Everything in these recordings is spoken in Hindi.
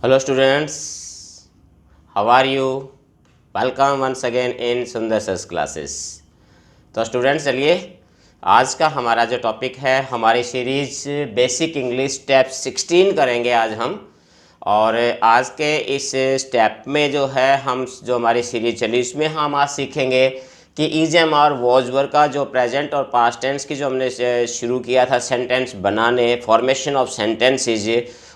Hello students, how are you? Welcome once again in सुंदर सर्स क्लासेस। तो स्टूडेंट्स चलिए आज का हमारा जो टॉपिक है हमारी सीरीज बेसिक इंग्लिश स्टेप 16 करेंगे आज हम। और आज के इस स्टेप में जो है हम जो हमारी सीरीज चली उसमें हम आज सीखेंगे कि इज़म और वॉज वर्ब का जो प्रेजेंट और पास्ट टेंस की जो हमने शुरू किया था सेंटेंस बनाने, फॉर्मेशन ऑफ सेंटेंसेस,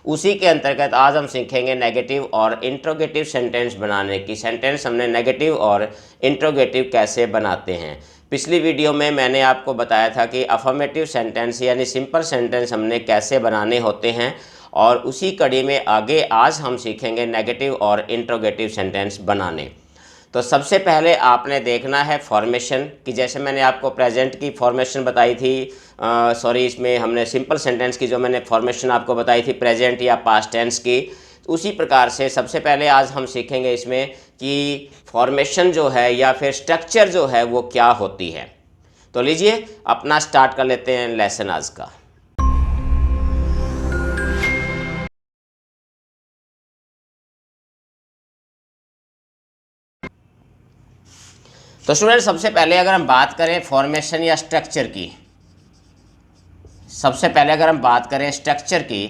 उसी के अंतर्गत आज हम सीखेंगे नेगेटिव और इंट्रोगेटिव सेंटेंस बनाने की। सेंटेंस हमने नेगेटिव और इंट्रोगेटिव कैसे बनाते हैं। पिछली वीडियो में मैंने आपको बताया था कि अफर्मेटिव सेंटेंस यानी सिंपल सेंटेंस हमने कैसे बनाने होते हैं, और उसी कड़ी में आगे आज हम सीखेंगे नेगेटिव और इंट्रोगेटिव सेंटेंस बनाने। तो सबसे पहले आपने देखना है फॉर्मेशन कि जैसे मैंने आपको प्रेजेंट की फॉर्मेशन बताई थी, इसमें हमने सिंपल सेंटेंस की जो मैंने फॉर्मेशन आपको बताई थी प्रेजेंट या पास्ट टेंस की, उसी प्रकार से सबसे पहले आज हम सीखेंगे इसमें कि फॉर्मेशन जो है या फिर स्ट्रक्चर जो है वो क्या होती है। तो लीजिए अपना स्टार्ट कर लेते हैं लेसन आज का। तो स्टूडेंट सबसे पहले अगर हम बात करें फॉर्मेशन या स्ट्रक्चर की, सबसे पहले अगर हम बात करें स्ट्रक्चर की,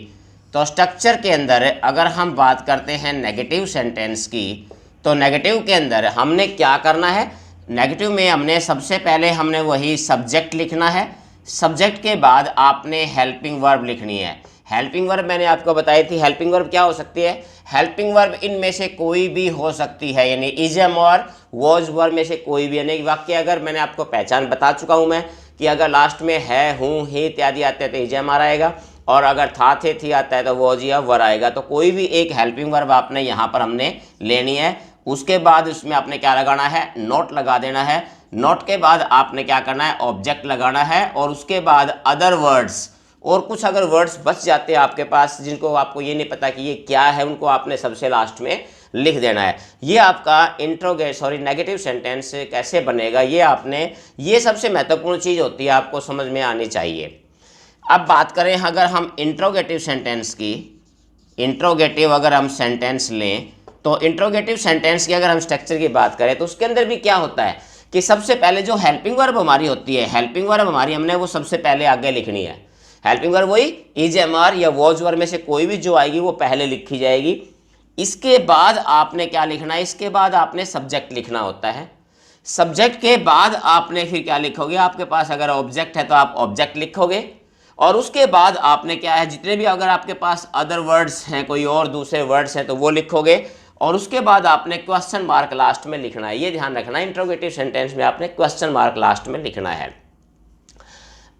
तो स्ट्रक्चर के अंदर अगर हम बात करते हैं नेगेटिव सेंटेंस की, तो नेगेटिव के अंदर हमने क्या करना है, नेगेटिव में हमने सबसे पहले हमने वही सब्जेक्ट लिखना है। सब्जेक्ट के बाद आपने हेल्पिंग वर्ब लिखनी है। हेल्पिंग वर्ब मैंने आपको बताई थी, हेल्पिंग वर्ब क्या हो सकती है, हेल्पिंग वर्ब इनमें से कोई भी हो सकती है, यानी इज़म और वॉज वर्ब में से कोई भी। यानी वाक्य अगर मैंने आपको पहचान बता चुका हूँ मैं कि अगर लास्ट में है, हूँ, ही इत्यादि आते हैं तो इज़म आ आएगा, और अगर था, थे, थी आता है तो वॉज या वर आएगा। तो कोई भी एक हेल्पिंग वर्ब आपने यहाँ पर हमने लेनी है। उसके बाद उसमें आपने क्या लगाना है, नोट लगा देना है। नोट के बाद आपने क्या करना है, ऑब्जेक्ट लगाना है, और उसके बाद अदर वर्ड्स, और कुछ अगर वर्ड्स बच जाते हैं आपके पास जिनको आपको ये नहीं पता कि ये क्या है, उनको आपने सबसे लास्ट में लिख देना है। ये आपका नेगेटिव सेंटेंस कैसे बनेगा, ये सबसे महत्वपूर्ण चीज़ होती है, आपको समझ में आनी चाहिए। अब बात करें अगर हम इंट्रोगेटिव सेंटेंस की, इंट्रोगेटिव अगर हम सेंटेंस लें, तो इंट्रोगेटिव सेंटेंस की अगर हम स्ट्रक्चर की बात करें तो उसके अंदर भी क्या होता है कि सबसे पहले जो हेल्पिंग वर्ब हमारी होती है, हेल्पिंग वर्ब हमारी हमने वो सबसे पहले आगे लिखनी है। हेल्पिंग वर्ब वही इज एम आर या वॉज वर्ब में से कोई भी जो आएगी वो पहले लिखी जाएगी। इसके बाद आपने क्या लिखना है, इसके बाद आपने सब्जेक्ट लिखना होता है। सब्जेक्ट के बाद आपने फिर क्या लिखोगे, आपके पास अगर ऑब्जेक्ट है तो आप ऑब्जेक्ट लिखोगे, और उसके बाद आपने क्या है, जितने भी अगर आपके पास अदर वर्ड्स हैं, कोई और दूसरे वर्ड्स हैं तो वो लिखोगे, और उसके बाद आपने क्वेश्चन मार्क लास्ट में लिखना है। ये ध्यान रखना है, इंट्रोगेटिव सेंटेंस में आपने क्वेश्चन मार्क लास्ट में लिखना है।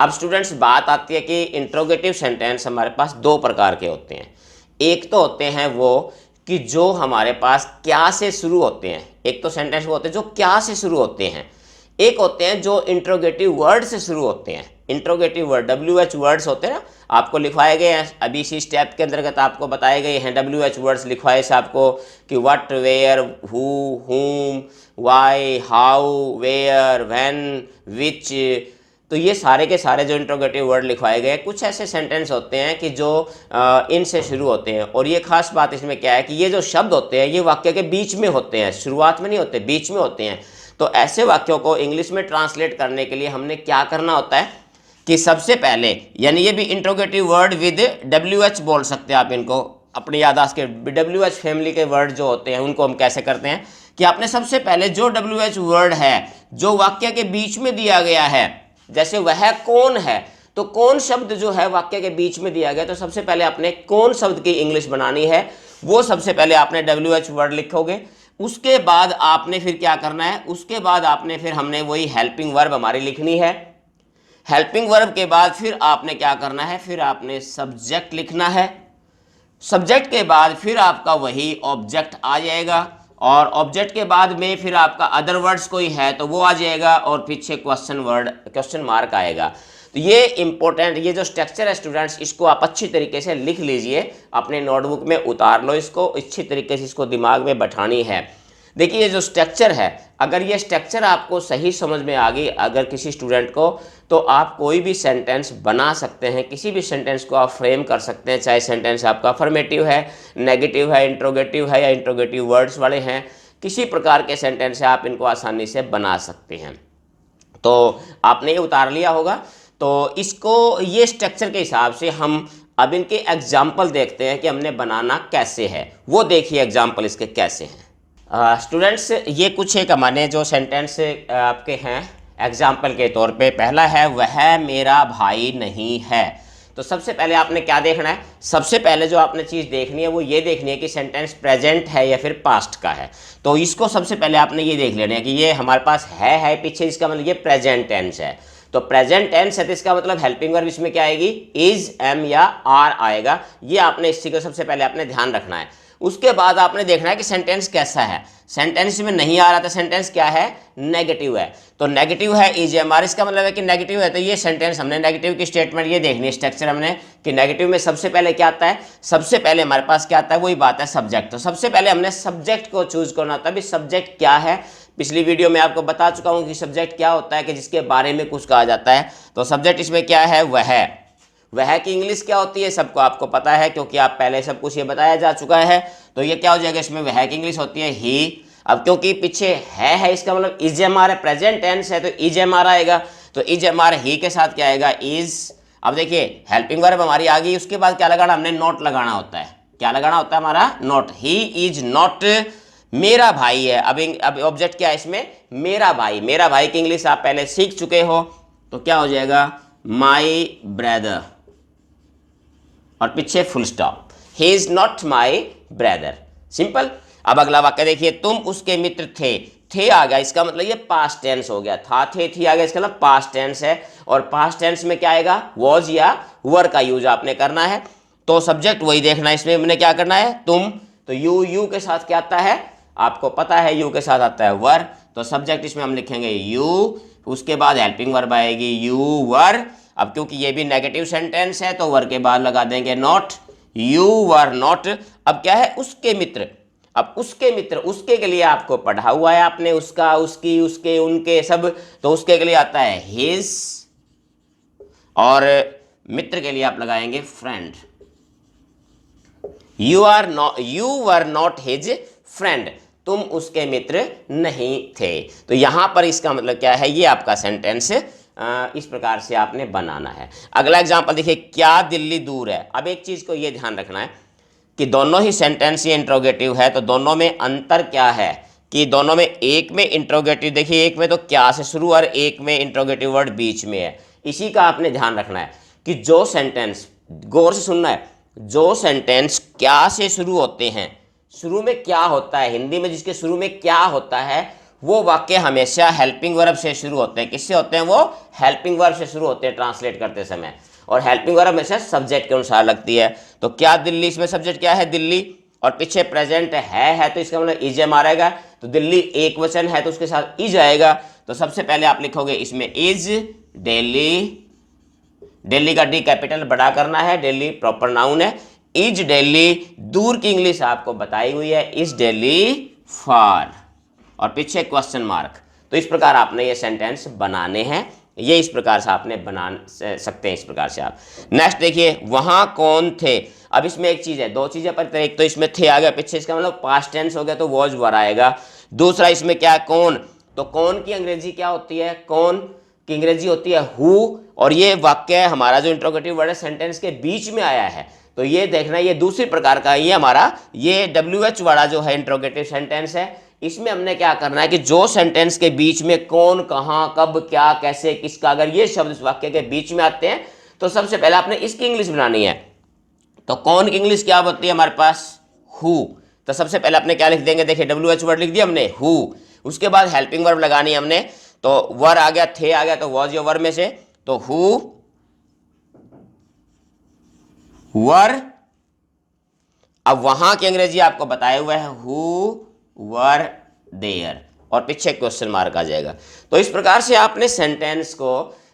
अब स्टूडेंट्स बात आती है कि इंट्रोगेटिव सेंटेंस हमारे पास दो प्रकार के होते हैं। एक तो होते हैं वो कि जो हमारे पास क्या से शुरू होते हैं, एक तो सेंटेंस वो होते हैं जो क्या से शुरू होते हैं, एक होते हैं जो इंट्रोगेटिव वर्ड से शुरू होते हैं। इंट्रोगेटिव वर्ड WH वर्ड्स होते हैं ना, आपको लिखवाए गए हैं अभी इसी स्टेप के अंतर्गत आपको बताए गए हैं WH वर्ड्स लिखवाए से आपको कि व्हाट, वेयर, हु, हुम, वाई, हाउ, वेयर, व्हेन, विच। तो ये सारे के सारे जो इंट्रोगेटिव वर्ड लिखवाए गए, कुछ ऐसे सेंटेंस होते हैं कि जो इनसे शुरू होते हैं। और ये खास बात इसमें क्या है कि ये जो शब्द होते हैं ये वाक्य के बीच में होते हैं, शुरुआत में नहीं होते, बीच में होते हैं। तो ऐसे वाक्यों को इंग्लिश में ट्रांसलेट करने के लिए हमने क्या करना होता है कि सबसे पहले, यानी ये भी इंट्रोगेटिव वर्ड विद WH बोल सकते हैं आप इनको, अपनी याददाश्त के WH फैमिली के वर्ड जो होते हैं उनको हम कैसे करते हैं कि आपने सबसे पहले जो WH वर्ड है जो वाक्य के बीच में दिया गया है, जैसे वह कौन है, तो कौन शब्द जो है वाक्य के बीच में दिया गया, तो सबसे पहले आपने कौन शब्द की इंग्लिश बनानी है, वो सबसे पहले आपने WH वर्ड लिखोगे। उसके बाद आपने फिर क्या करना है, उसके बाद आपने फिर हमने वही हेल्पिंग वर्ब हमारी लिखनी है। हेल्पिंग वर्ब के बाद फिर आपने क्या करना है, फिर आपने सब्जेक्ट लिखना है। सब्जेक्ट के बाद फिर आपका वही ऑब्जेक्ट आ जाएगा, और ऑब्जेक्ट के बाद में फिर आपका अदर वर्ड्स कोई है तो वो आ जाएगा, और पीछे क्वेश्चन मार्क आएगा। तो ये इंपॉर्टेंट, ये जो स्ट्रक्चर है स्टूडेंट्स, इसको आप अच्छी तरीके से लिख लीजिए, अपने नोटबुक में उतार लो, इसको अच्छी तरीके से इसको दिमाग में बैठानी है। देखिए ये जो स्ट्रक्चर है, अगर ये स्ट्रक्चर आपको सही समझ में आ गई अगर किसी स्टूडेंट को, तो आप कोई भी सेंटेंस बना सकते हैं, किसी भी सेंटेंस को आप फ्रेम कर सकते हैं, चाहे सेंटेंस आपका अफर्मेटिव है, नेगेटिव है, इंट्रोगेटिव है या इंट्रोगेटिव वर्ड्स वाले हैं, किसी प्रकार के सेंटेंस है आप इनको आसानी से बना सकते हैं। तो आपने ये उतार लिया होगा। तो इसको ये स्ट्रक्चर के हिसाब से हम अब इनके एग्जाम्पल देखते हैं कि हमने बनाना कैसे है, वो देखिए एग्जाम्पल इसके कैसे हैं। स्टूडेंट्स ये कुछ एक हमारे जो सेंटेंस आपके हैं एग्जाम्पल के तौर पे, पहला है वह मेरा भाई नहीं है। तो सबसे पहले आपने क्या देखना है, सबसे पहले जो आपने चीज़ देखनी है वो ये देखनी है कि सेंटेंस प्रेजेंट है या फिर पास्ट का है। तो इसको सबसे पहले आपने ये देख लेना है कि ये हमारे पास है पीछे, इसका मतलब ये प्रेजेंट टेंस है। तो प्रेजेंट टेंस है तो इसका मतलब हेल्पिंग वर्ब इसमें क्या आएगी, इज, एम या आर आएगा। ये आपने इस चीज़ को सबसे पहले आपने ध्यान रखना है। उसके बाद आपने देखना है कि सेंटेंस कैसा है। सेंटेंस में नहीं आ रहा था, सेंटेंस क्या है, नेगेटिव है। तो नेगेटिव है इज एम आर, इसका मतलब है कि नेगेटिव है। तो ये सेंटेंस हमने नेगेटिव की स्टेटमेंट ये देखनी है, स्ट्रक्चर हमने कि नेगेटिव में सबसे पहले क्या आता है, सबसे पहले हमारे पास क्या आता है, वही बात है सब्जेक्ट। तो सबसे पहले हमने सब्जेक्ट को चूज करना होता है। सब्जेक्ट क्या है, पिछली वीडियो में आपको बता चुका हूं कि सब्जेक्ट क्या होता है, कि जिसके बारे में कुछ कहा जाता है। तो सब्जेक्ट इसमें क्या है, वह की इंग्लिश क्या होती है सबको आपको पता है, क्योंकि आप पहले सब कुछ ये बताया जा चुका है। तो ये क्या हो जाएगा, इसमें वह की इंग्लिश होती है ही। अब क्योंकि पीछे है इसका मतलब इज एम आर है, प्रेजेंट टेंस है तो इज एम आर आएगा। तो इज एम आर ही के साथ क्या आएगा, इज। अब देखिए हेल्पिंग वर्ब हमारी आ गई, उसके बाद क्या लगाना, हमने नॉट लगाना होता है। क्या लगाना होता है हमारा, नॉट। ही इज नॉट मेरा भाई है। अब ऑब्जेक्ट क्या है इसमें, मेरा भाई। मेरा भाई की इंग्लिश आप पहले सीख चुके हो, तो क्या हो जाएगा, माई ब्रदर और पीछे full stop. He is not my brother, simple. अब अगला वाक्य देखिए, तुम उसके मित्र थे आ गया, इसका मतलब ये पास्ट टेंस हो गया। था थे थी आ गया, इसका मतलब पास्ट टेंस है। और पास्ट टेंस में क्या आएगा, वॉज या वर का यूज आपने करना है। तो सब्जेक्ट वही देखना है, इसमें हमने क्या करना है, तुम। तो यू के साथ क्या आता है, आपको पता है यू के साथ आता है वर। तो सब्जेक्ट इसमें हम लिखेंगे यू, उसके बाद हेल्पिंग वर्ब आएगी यू वर। अब क्योंकि ये भी नेगेटिव सेंटेंस है तो वर के बाद लगा देंगे नॉट, यू वर नॉट। अब क्या है, उसके मित्र। अब उसके मित्र, उसके के लिए आपको पढ़ा हुआ है आपने, उसका, उसकी, उसके, उनके सब। तो उसके के लिए आता है हिज, और मित्र के लिए आप लगाएंगे friend. You were not his friend, तुम उसके मित्र नहीं थे। तो यहां पर इसका मतलब क्या है, ये आपका सेंटेंस इस प्रकार से आपने बनाना है। अगला एग्जांपल देखिए, क्या दिल्ली दूर है। अब एक चीज को ये ध्यान रखना है कि दोनों ही सेंटेंस ये इंट्रोगेटिव है, तो दोनों में अंतर क्या है, कि दोनों में, एक में इंट्रोगेटिव, देखिए एक में तो क्या से शुरू और एक में इंट्रोगेटिव वर्ड बीच में है। इसी का आपने ध्यान रखना है कि जो सेंटेंस, गौर से सुनना है, जो सेंटेंस क्या से शुरू होते हैं, शुरू में क्या होता है, हिंदी में जिसके शुरू में क्या होता है, वो वाक्य हमेशा हेल्पिंग वर्ब से शुरू होते हैं। किससे होते हैं, वो हेल्पिंग वर्ब से शुरू होते हैं ट्रांसलेट करते समय। और हेल्पिंग वर्ब हमेशा सब्जेक्ट के अनुसार लगती है। तो क्या दिल्ली, इसमें सब्जेक्ट क्या है, दिल्ली, और पीछे प्रेजेंट है तो इसका मतलब इज एम आएगा। तो दिल्ली एक वचन है तो उसके साथ इज आएगा। तो सबसे पहले आप लिखोगे इसमें इज दिल्ली, दिल्ली का डी कैपिटल बड़ा करना है, दिल्ली प्रॉपर नाउन है। इज दिल्ली, दूर की इंग्लिश आपको बताई हुई है, इज दिल्ली फार, और पीछे क्वेश्चन मार्क। तो इस प्रकार आपने ये सेंटेंस बनाने हैं, ये इस प्रकार से आपने बना सकते हैं, इस प्रकार से आप। नेक्स्ट देखिए, वहां कौन थे। अब इसमें एक चीज है, दो चीजें पर, एक तो इसमें थे आ गया पीछे, इसका मतलब पास्ट टेंस हो गया तो वॉज वर आएगा। दूसरा इसमें क्या है, कौन। तो कौन की अंग्रेजी क्या होती है, कौन की अंग्रेजी होती है हु। और ये वाक्य हमारा जो इंट्रोगेटिव वर्ड है सेंटेंस के बीच में आया है, तो ये देखना, ये दूसरी प्रकार का, ये हमारा ये WH वाला जो है इंट्रोगेटिव सेंटेंस है। इसमें हमने क्या करना है कि जो सेंटेंस के बीच में कौन, कहां, कब, क्या, कैसे, किसका, अगर ये शब्द इस वाक्य के बीच में आते हैं तो सबसे पहले आपने इसकी इंग्लिश बनानी है। तो कौन की इंग्लिश क्या होती है हमारे पास, हु। तो सबसे पहले आपने क्या लिख देंगे, देखिए WH वर्ड लिख दिया हमने, हु। उसके बाद हेल्पिंग वर्ब लगानी है हमने, तो वर आ गया, थे आ गया, तो वॉज या वर में से, तो हु वर। अब वहां की अंग्रेजी आपको बताया हुआ है, हु वर देयर, और पीछे क्वेश्चन मार्क आ जाएगा। तो इस प्रकार से आपने सेंटेंस को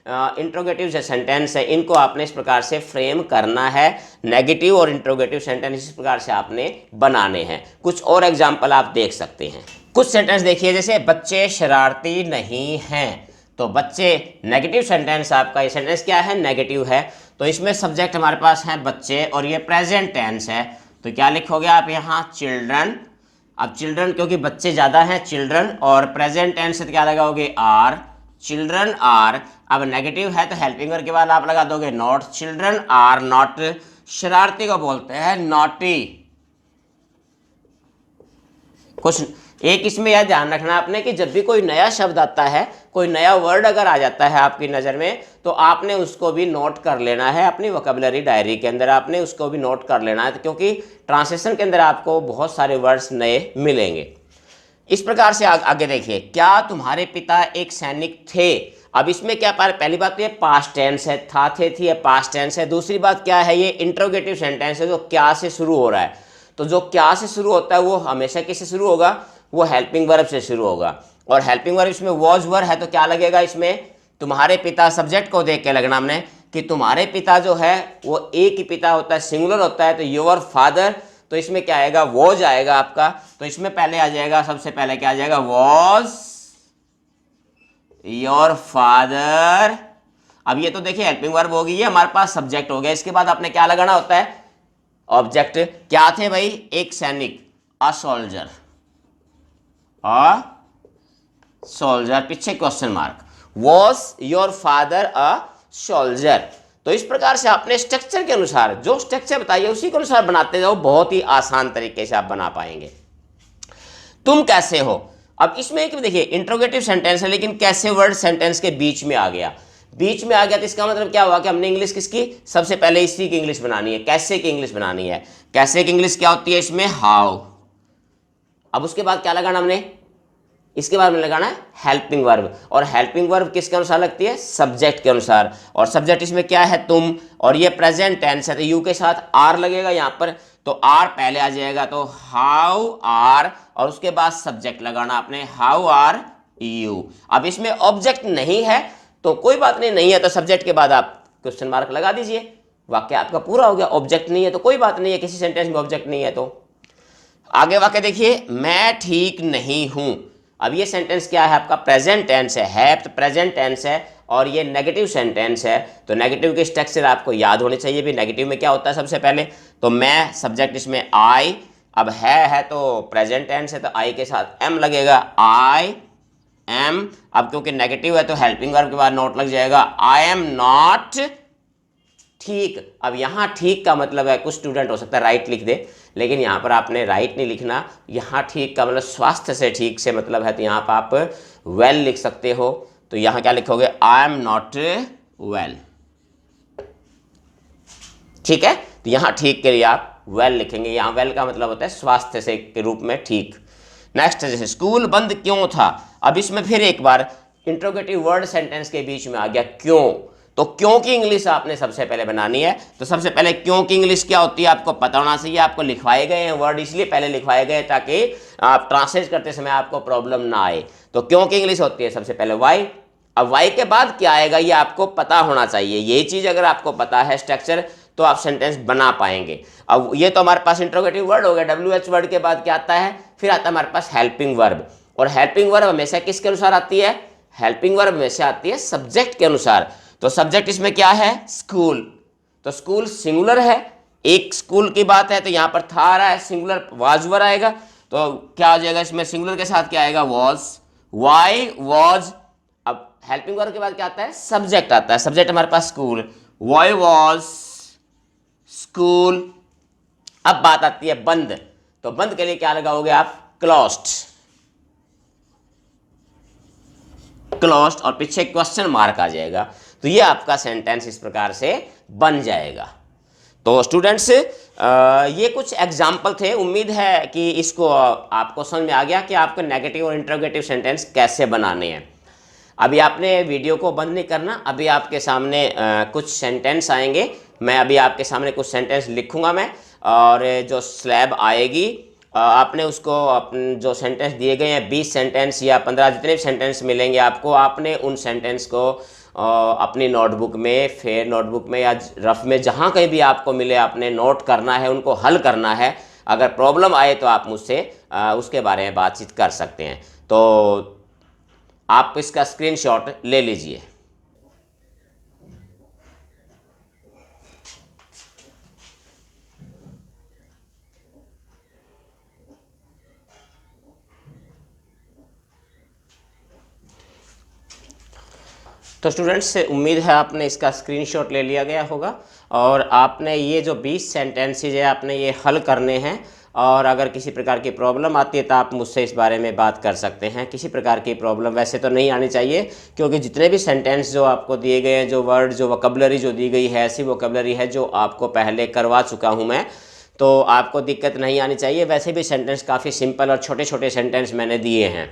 इंट्रोगेटिव जो सेंटेंस है इनको आपने इस प्रकार से फ्रेम करना है। नेगेटिव और इंट्रोगेटिव सेंटेंस इस प्रकार से आपने बनाने हैं। कुछ और एग्जाम्पल आप देख सकते हैं। कुछ सेंटेंस देखिए, जैसे बच्चे शरारती नहीं हैं, तो बच्चे नेगेटिव सेंटेंस, आपका ये सेंटेंस क्या है, नेगेटिव है। तो इसमें सब्जेक्ट हमारे पास है बच्चे और ये प्रेजेंट टेंस है, तो क्या लिखोगे आप यहाँ, चिल्ड्रन। अब चिल्ड्रन क्योंकि बच्चे ज़्यादा हैं, चिल्ड्रन, और प्रेजेंट टेंस से क्या लगाओगे, आर, चिल्ड्रन आर। अब नेगेटिव है तो हेल्पिंग वर्ब के बाद आप लगा दोगे नॉट, चिल्ड्रन आर नॉट। शरारती को बोलते हैं नॉटी। कुछ एक इसमें यह ध्यान रखना आपने कि जब भी कोई नया शब्द आता है, कोई नया वर्ड अगर आ जाता है आपकी नज़र में, तो आपने उसको भी नोट कर लेना है अपनी वोकैबुलरी डायरी के अंदर, आपने उसको भी नोट कर लेना है, क्योंकि ट्रांसलेशन के अंदर आपको बहुत सारे वर्ड्स नए मिलेंगे। इस प्रकार से आगे देखिए, क्या तुम्हारे पिता एक सैनिक थे। अब इसमें क्या पहली बात तो ये पास्ट टेंस है, था थे थी, ये पास्ट टेंस है। दूसरी बात क्या है, ये इंट्रोगेटिव सेंटेंस है जो क्या से शुरू हो रहा है। तो जो क्या से शुरू होता है वो हमेशा किससे शुरू होगा, वो हेल्पिंग वर्ब से शुरू होगा। और हेल्पिंग वर्ब इसमें वॉज वर्ब है, तो क्या लगेगा इसमें, तुम्हारे पिता। सब्जेक्ट को देख के लगना हमने कि तुम्हारे पिता जो है वो एक ही पिता होता है, सिंगुलर होता है, तो योर फादर, तो इसमें क्या आएगा, वॉज आएगा आपका। तो इसमें पहले आ जाएगा, सबसे पहले क्या आ जाएगा, वॉज योर फादर। अब ये तो देखिए हेल्पिंग वर्ब होगी, ये हमारे पास सब्जेक्ट हो गया। इसके बाद आपने क्या लगाना होता है, ऑब्जेक्ट। क्या थे भाई, एक सैनिक, अ सोल्जर, अ सोल्जर, पीछे question mark. Was your father a soldier. तो इस प्रकार से आपने स्ट्रक्चर के अनुसार, जो स्ट्रक्चर बताइए उसी के अनुसार बनाते जाओ, बहुत ही आसान तरीके से आप बना पाएंगे। तुम कैसे हो। अब इसमें एक देखिए इंट्रोगेटिव सेंटेंस है, लेकिन कैसे वर्ड सेंटेंस के बीच में आ गया, बीच में आ गया, तो इसका मतलब क्या हुआ कि हमने इंग्लिश किसकी, सबसे पहले इसी की इंग्लिश बनानी है, कैसे की इंग्लिश बनानी है। कैसे की इंग्लिश क्या होती है, इसमें हाउ। अब उसके बाद क्या लगाना हमने, इसके बाद में लगाना है हेल्पिंग वर्ब, और हेल्पिंग वर्ब किसके अनुसार लगती है, सब्जेक्ट के अनुसार। और सब्जेक्ट इसमें क्या है, तुम, और ये प्रेजेंट टेंस है, तो यू के साथ आर लगेगा यहाँ पर, तो आर पहले आ जाएगा, तो हाउ आर, और उसके बाद सब्जेक्ट लगाना आपने, हाउ आर यू। अब इसमें ऑब्जेक्ट नहीं है तो कोई बात नहीं, नहीं है तो सब्जेक्ट के बाद आप क्वेश्चन मार्क लगा दीजिए, वाक्य आपका पूरा हो गया। ऑब्जेक्ट नहीं है तो कोई बात नहीं है, किसी सेंटेंस में ऑब्जेक्ट नहीं है तो। आगे वाक्य देखिए, मैं ठीक नहीं हूं। अब ये सेंटेंस क्या है आपका, प्रेजेंट टेंस है तो प्रेजेंट टेंस है, और ये नेगेटिव सेंटेंस है। तो नेगेटिव के स्ट्रक्चर आपको याद होने चाहिए भी। नेगेटिव में क्या होता है, सबसे पहले तो मैं, सब्जेक्ट इसमें आई, अब है तो प्रेजेंट टेंस है तो आई के साथ एम लगेगा, आई एम। अब क्योंकि नेगेटिव है तो हेल्पिंग वर्ब के बाद नॉट लग जाएगा, आई एम नॉट ठीक। अब यहाँ ठीक का मतलब है, कुछ स्टूडेंट हो सकता है राइट लिख दे, लेकिन यहाँ पर आपने राइट नहीं लिखना। यहाँ ठीक का मतलब स्वास्थ्य से ठीक से मतलब है, तो यहाँ पर आप वेल लिख सकते हो। तो यहाँ क्या लिखोगे, आई एम नॉट वेल, ठीक है। तो यहाँ ठीक के लिए आप वेल लिखेंगे, यहाँ वेल का मतलब होता है स्वास्थ्य से के रूप में ठीक। नेक्स्ट जैसे स्कूल बंद क्यों था। अब इसमें फिर एक बार इंट्रोगेटिव वर्ड सेंटेंस के बीच में आ गया क्यों, तो क्यों की इंग्लिश आपने सबसे पहले बनानी है। तो सबसे पहले क्यों की इंग्लिश क्या होती है आपको पता होना चाहिए। आपको लिखवाए गए हैं वर्ड इसलिए पहले लिखवाए गए ताकि आप ट्रांसलेट करते समय आपको प्रॉब्लम ना आए। तो क्यों की इंग्लिश होती है सबसे पहले वाई। अब वाई के बाद क्या आएगा ये आपको पता होना चाहिए। ये चीज़ अगर आपको पता है स्ट्रक्चर तो आप सेंटेंस बना पाएंगे। अब ये तो हमारे पास इंट्रोगेटिव वर्ड हो गया। WH वर्ड के बाद क्या आता है, फिर आता है हमारे पास हेल्पिंग वर्ब। और हेल्पिंग वर्ब हमेशा किसके अनुसार आती है, हेल्पिंग वर्ब हमेशा आती है सब्जेक्ट के अनुसार। तो सब्जेक्ट इसमें क्या है, स्कूल। तो स्कूल सिंगुलर है, एक स्कूल की बात है, तो यहाँ पर था आ रहा है, सिंगुलर वाज वर आएगा। तो क्या आ जाएगा इसमें, सिंगुलर के साथ क्या आएगा, वॉज, वाई वॉज। अब हेल्पिंग वर्ब के बाद क्या आता है, सब्जेक्ट आता है। सब्जेक्ट हमारे पास स्कूल, वाई वॉज स्कूल। अब बात आती है बंद। तो बंद के लिए क्या लगाओगे आप, क्लोज्ड, क्लोज्ड, और पीछे क्वेश्चन मार्क आ जाएगा। तो ये आपका सेंटेंस इस प्रकार से बन जाएगा। तो स्टूडेंट्स ये कुछ एग्जाम्पल थे। उम्मीद है कि इसको आपको समझ में आ गया कि आपको नेगेटिव और इंट्रोगेटिव सेंटेंस कैसे बनाने हैं। अभी आपने वीडियो को बंद नहीं करना, अभी आपके सामने कुछ सेंटेंस आएंगे। मैं अभी आपके सामने कुछ सेंटेंस लिखूंगा मैं, और जो स्लैब आएगी आपने उसको अपने जो सेंटेंस दिए गए हैं 20 सेंटेंस या 15 जितने भी सेंटेंस मिलेंगे आपको, आपने उन सेंटेंस को अपनी नोटबुक में, फेयर नोटबुक में या रफ में, जहाँ कहीं भी आपको मिले आपने नोट करना है, उनको हल करना है। अगर प्रॉब्लम आए तो आप मुझसे उसके बारे में बातचीत कर सकते हैं। तो आप इसका स्क्रीनशॉट ले लीजिए। तो स्टूडेंट्स, उम्मीद है आपने इसका स्क्रीनशॉट ले लिया गया होगा और आपने ये जो 20 सेंटेंसेज है आपने ये हल करने हैं। और अगर किसी प्रकार की प्रॉब्लम आती है तो आप मुझसे इस बारे में बात कर सकते हैं। किसी प्रकार की प्रॉब्लम वैसे तो नहीं आनी चाहिए, क्योंकि जितने भी सेंटेंस जो आपको दिए गए हैं, जो वर्ड, जो वोकैबुलरी जो दी गई है, ऐसी वोकैबुलरी है जो आपको पहले करवा चुका हूँ मैं, तो आपको दिक्कत नहीं आनी चाहिए। वैसे भी सेंटेंस काफ़ी सिंपल और छोटे छोटे सेंटेंस मैंने दिए हैं।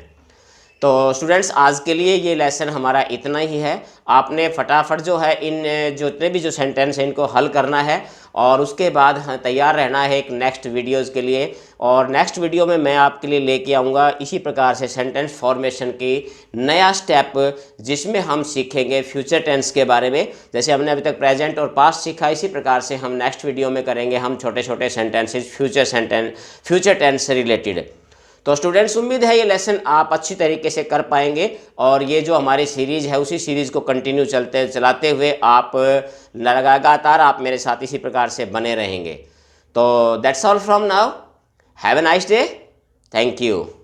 तो स्टूडेंट्स, आज के लिए ये लेसन हमारा इतना ही है। आपने फटाफट जो है इन जितने भी जो सेंटेंस हैं इनको हल करना है और उसके बाद तैयार रहना है एक नेक्स्ट वीडियोज़ के लिए। और नेक्स्ट वीडियो में मैं आपके लिए लेके आऊँगा इसी प्रकार से सेंटेंस फॉर्मेशन की नया स्टेप, जिसमें हम सीखेंगे फ्यूचर टेंस के बारे में। जैसे हमने अभी तक प्रेजेंट और पास्ट सीखा, इसी प्रकार से हम नेक्स्ट वीडियो में करेंगे हम छोटे छोटे सेंटेंसेज फ्यूचर टेंस से रिलेटेड। तो स्टूडेंट्स, उम्मीद है ये लेसन आप अच्छी तरीके से कर पाएंगे और ये जो हमारी सीरीज़ है उसी सीरीज़ को कंटिन्यू चलाते हुए आप लगातार आप मेरे साथ इसी प्रकार से बने रहेंगे। तो that's all from now. Have a nice day. Thank you.